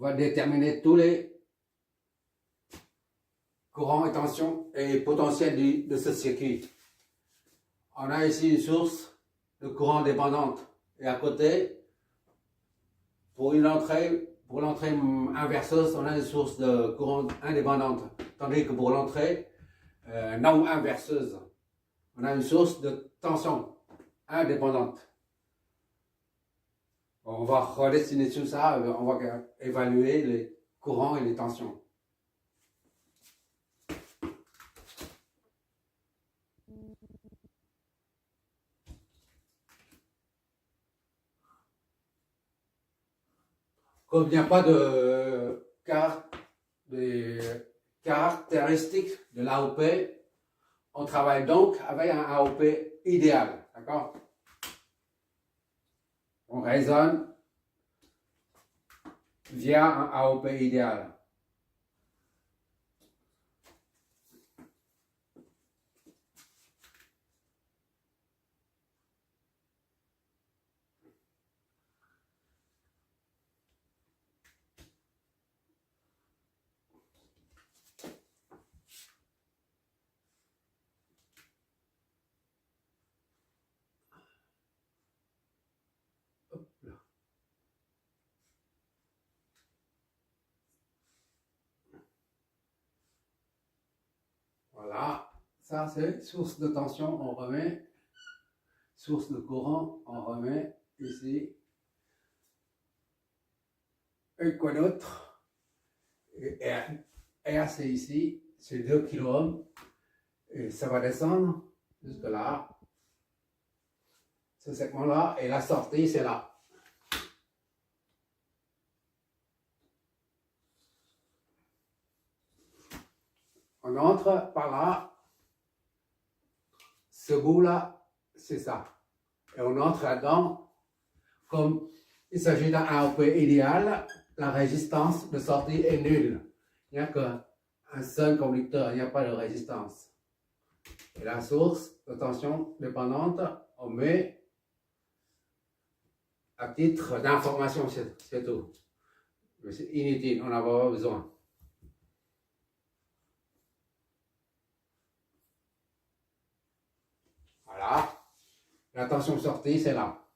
va déterminer tous les courants et tensions et potentiels de ce circuit. On a ici une source de courant dépendante et à côté, pour l'entrée inverseuse, on a une source de courant indépendante, tandis que pour l'entrée non inverseuse, on a une source de tension indépendante. On va redessiner tout ça, on va évaluer les courants et les tensions. Comme il n'y a pas de caractéristiques de l'AOP, on travaille donc avec un AOP idéal, d'accord? On raisonne via un AOP idéal. Voilà, ça c'est source de tension, on remet, source de courant, on remet ici. Et quoi d'autre? R c'est ici, c'est 2 kΩ, et ça va descendre jusque là, ce segment-là, et la sortie c'est là. On entre par là, ce bout-là, c'est ça. Et on entre là-dedans, comme il s'agit d'un AOP idéal, la résistance de sortie est nulle. Il n'y a qu'un seul conducteur, il n'y a pas de résistance. Et la source de tension dépendante, on met à titre d'information, c'est tout. Mais c'est inutile, on n'en a pas besoin. Voilà, la tension sortie, c'est là.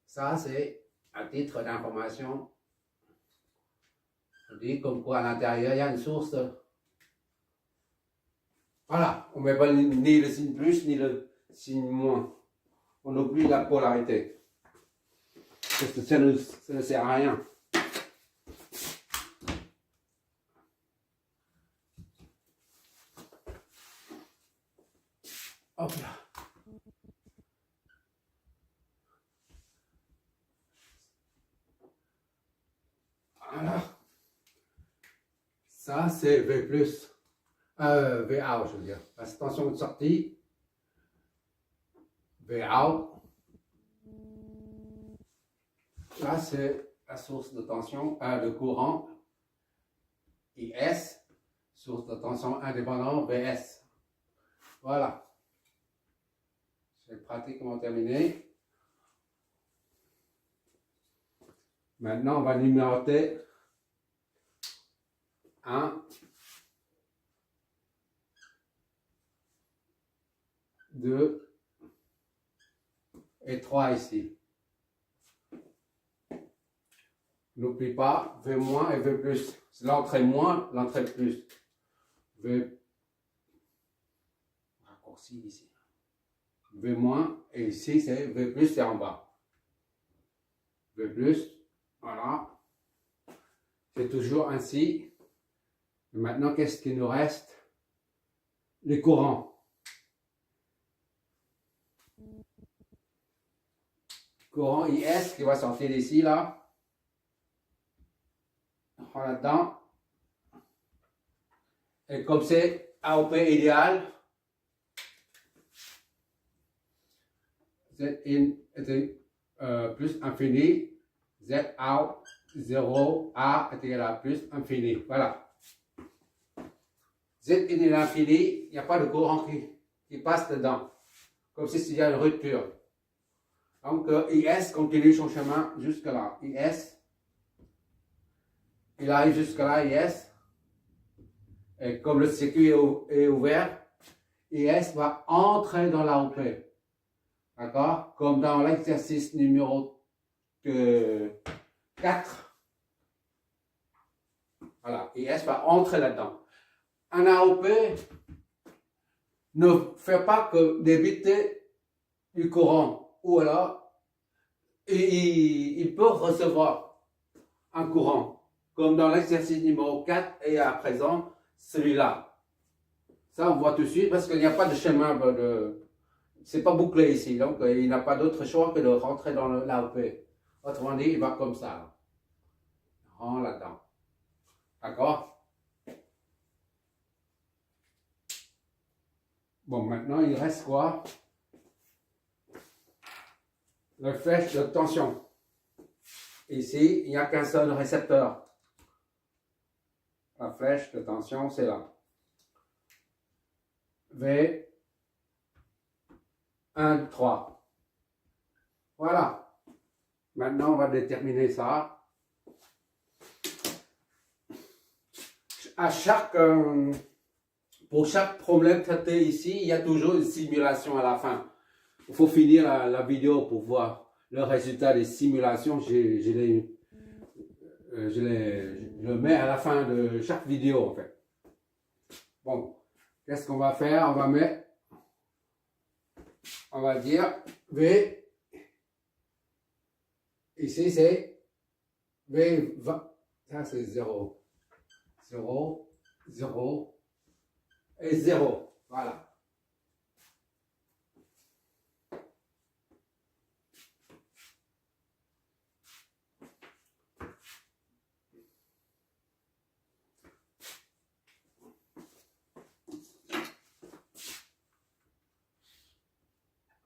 Ça, c'est à titre d'information. On dit comme quoi à l'intérieur, il y a une source. Voilà, on ne met pas ni le signe plus, ni le signe moins. On oublie la polarité. Parce que ça ne sert à rien. Hop là. Voilà. Ça, c'est V+. VA, je veux dire. La tension de sortie. VA. Là, c'est la source de tension, de courant. IS. Source de tension indépendante, VS. Voilà. C'est pratiquement terminé. Maintenant, on va numéroter 1, 2 et 3 ici. N'oublie pas V- et V+. C'est l'entrée moins, l'entrée plus. V raccourci ici. V- et ici c'est V+, c'est en bas. V+, voilà. C'est toujours ainsi. Et maintenant, qu'est-ce qu'il nous reste? Les courants. Courant IS qui va sortir d'ici, là. Là-dedans. Et comme c'est AOP idéal, Z in était plus infini, Z out 0, A est égal à plus infini. Voilà. Z in est l'infini, il n'y a pas de courant qui passe dedans. Comme si il y a une rupture. Donc IS continue son chemin jusque là. IS il arrive jusqu'à là, IS. Et comme le circuit est ouvert, IS va entrer dans l'AOP. D'accord? Comme dans l'exercice numéro 4. Voilà, IS va entrer là-dedans. Un AOP ne fait pas que débiter du courant. Ou alors, il peut recevoir un courant. Comme dans l'exercice numéro 4 et à présent, celui-là. Ça, on voit tout de suite parce qu'il n'y a pas de chemin c'est pas bouclé ici. Donc, il n'a pas d'autre choix que de rentrer dans l'AOP. Autrement dit, il va comme ça. Là. Il rentre là-dedans. D'accord? Bon, maintenant, il reste quoi? La flèche de tension. Ici, il n'y a qu'un seul récepteur. La flèche de tension, c'est là. V 1, 3. Voilà. Maintenant, on va déterminer ça. Pour chaque problème traité ici, il y a toujours une simulation à la fin. Il faut finir la vidéo pour voir le résultat des simulations. Je le mets à la fin de chaque vidéo en fait. Bon, qu'est-ce qu'on va faire? On va dire V. Ici c'est V 20. Ça c'est 0. 0, 0 et 0. Voilà.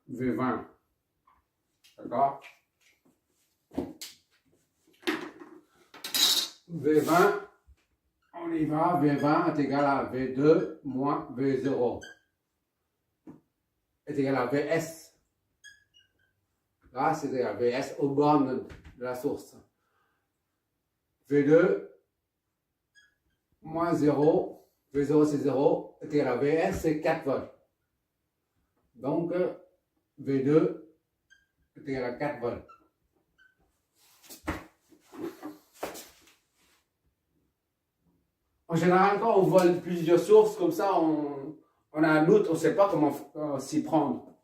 V20. D'accord? V20, on y va. V20 est égal à V2 moins V0 est égal à Vs. Là, c'est égal à Vs aux bornes de la source. V2 moins 0, V0 c'est 0, est égal à Vs, c'est 4 volts. Donc, V2 est égal à 4 volts. En général, quand on voit plusieurs sources comme ça, on a un doute, on ne sait pas comment s'y prendre.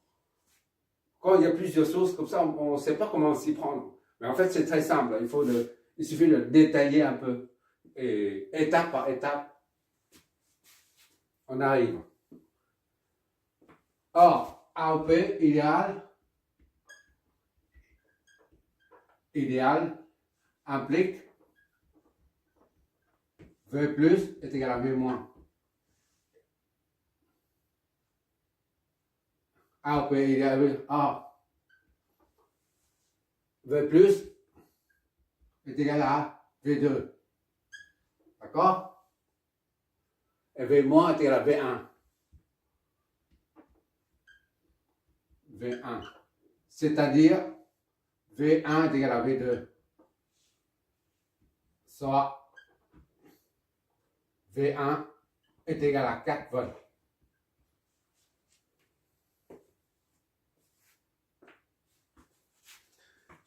Quand il y a plusieurs sources comme ça, on ne sait pas comment s'y prendre. Mais en fait, c'est très simple. Il suffit de détailler un peu. Et étape par étape, on arrive. Or, AOP idéal implique V plus est égal à V moins. AOP idéal, V plus est égal à V2. D'accord? Et V moins est égal à V1. V1. C'est-à-dire V1 est égal à V2. Soit V1 est égal à 4 volts.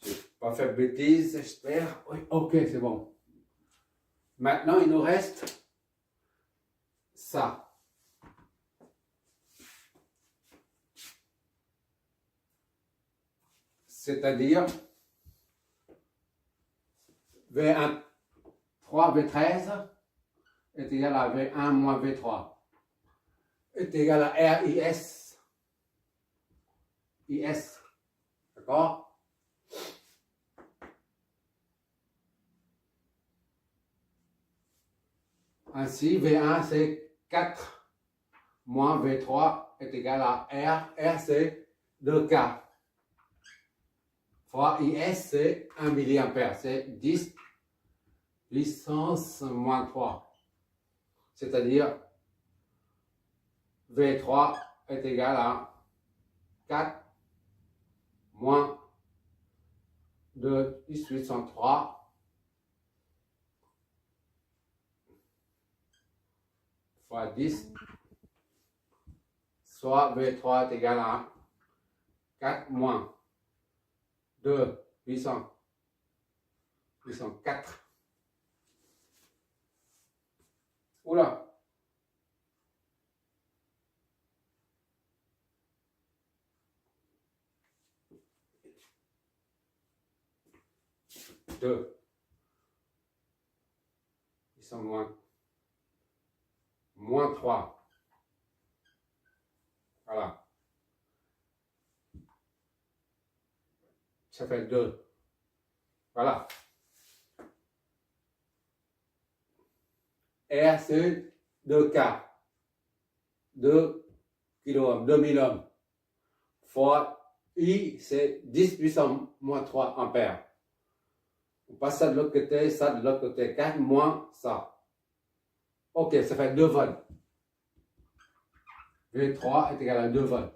Je n'ai pas fait de bêtises, j'espère. Oui, ok, c'est bon. Maintenant, il nous reste ça. C'est-à-dire V1, 3, V13 est égal à V1 moins V3 est égal à RIS. IS. D'accord? Ainsi, V1 c'est 4 moins V3 est égal à R. R c'est 2K. Fois IS c'est 1 mA. C'est 10 puissance moins 3. C'est-à-dire V3 est égal à 4 moins 2 10 puissance 3 soit 10, soit V3 est égal à 4 moins 2 puissant 4. Oula! Deux. Ils sont moins 3. Voilà. Ça fait 2. Voilà. R, c'est 2K. 2 kOhm, 2000 ohms. Fois I, c'est 10 puissance moins 3 ampères. On passe ça de l'autre côté, ça de l'autre côté. 4 moins ça. Ok, ça fait 2 volts. V3 est égal à 2 volts.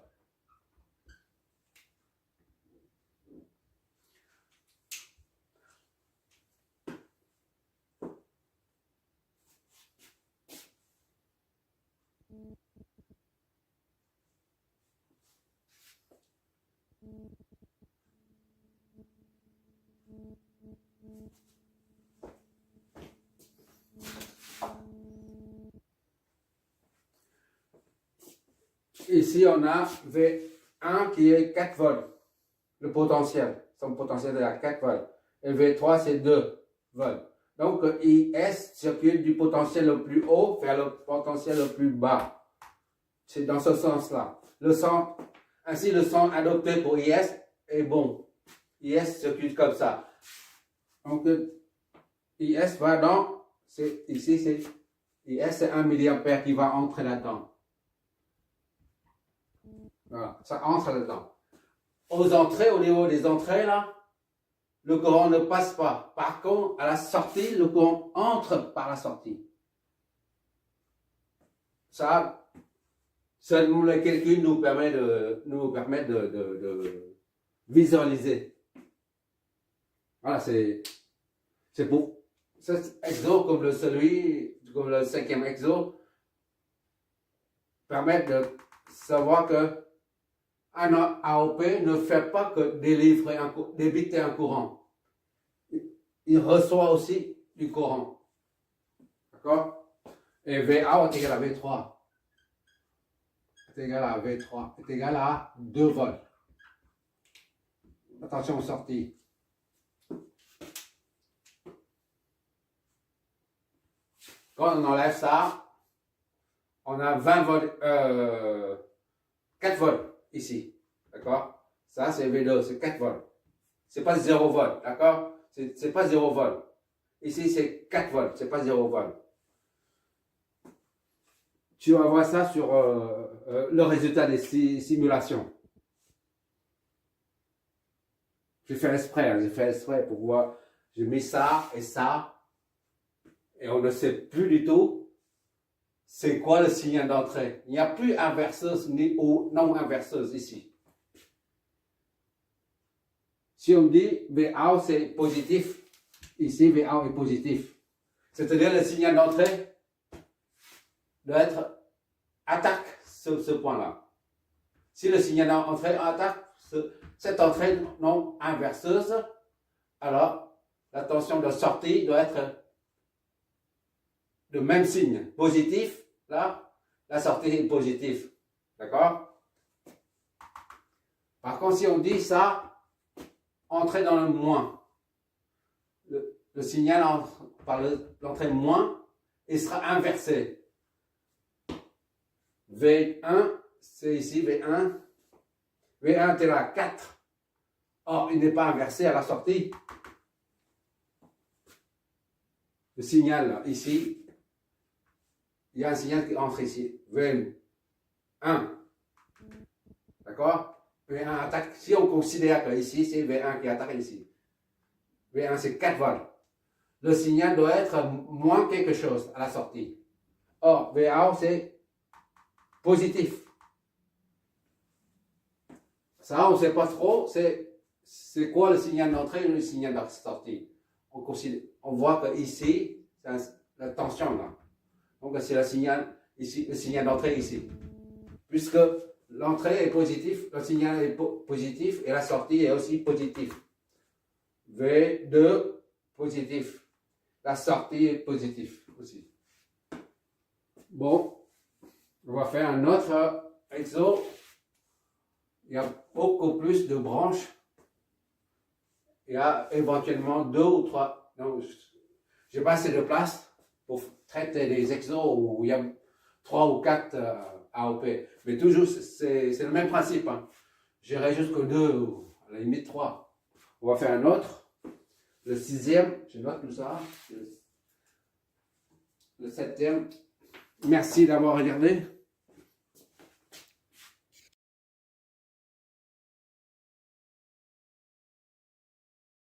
Ici, on a V1 qui est 4 volts. Le potentiel. Son potentiel est à 4 volts. Et V3, c'est 2 volts. Donc, IS circule du potentiel le plus haut vers le potentiel le plus bas. C'est dans ce sens-là. Ainsi, le son adopté pour IS est bon. IS circule comme ça. Donc, IS va dans, ici, c'est IS, c'est 1 mA qui va entrer là-dedans. Voilà, ça entre là-dedans. Aux entrées, au niveau des entrées, là, le courant ne passe pas. Par contre, à la sortie, le courant entre par la sortie. Ça le calcul nous permet de visualiser. Voilà, c'est pour cet exo comme le 5e exo permet de savoir que un AOP ne fait pas que débiter un courant. Il reçoit aussi du courant. D'accord? Et VA est égal à V3. Est égal à V3. Est égal à 2 volts. Attention aux sorties. Quand on enlève ça, on a 20 volts, 4 volts. Ici, d'accord? Ça, c'est V2, c'est 4 volts. C'est pas 0 volts, d'accord? C'est pas 0 volts. Ici, c'est 4 volts, c'est pas 0 volts. Tu vas voir ça sur le résultat des simulations. J'ai fait exprès pour voir. J'ai mis ça, et on ne sait plus du tout c'est quoi le signal d'entrée. Il n'y a plus inverseuse ni non inverseuse ici. Si on dit VA c'est positif, ici VA est positif. C'est-à-dire le signal d'entrée doit être attaque ce point-là. Si le signal d'entrée attaque cette entrée non inverseuse, alors la tension de sortie doit être le même signe, positif. Là, la sortie est positive. D'accord? Par contre, si on dit ça, entrer dans le moins. Le signal par l'entrée moins, il sera inversé. V1, c'est ici V1. V1 est à 4. Or, il n'est pas inversé à la sortie. Le signal, là, ici, il y a un signal qui entre ici. V1. D'accord? V1 attaque. Si on considère que ici, c'est V1 qui attaque ici. V1, c'est 4 volts. Le signal doit être moins quelque chose à la sortie. Or, VA, c'est positif. Ça, on ne sait pas trop. C'est quoi le signal d'entrée et le signal de sortie. On voit que ici, c'est la tension là. Donc, c'est le signal ici, le signal d'entrée ici. Puisque l'entrée est positive, le signal est positif et la sortie est aussi positive. V2 positif. La sortie est positive aussi. Bon, on va faire un autre exo. Il y a beaucoup plus de branches. Il y a éventuellement 2 ou 3. Non, j'ai pas assez de place pour traiter des exos où il y a 3 ou 4 AOP. Mais toujours, c'est le même principe. Hein. J'irai jusqu'au 2 ou à la limite 3. On va faire un autre. Le 6e, je note tout ça. Le 7e. Merci d'avoir regardé.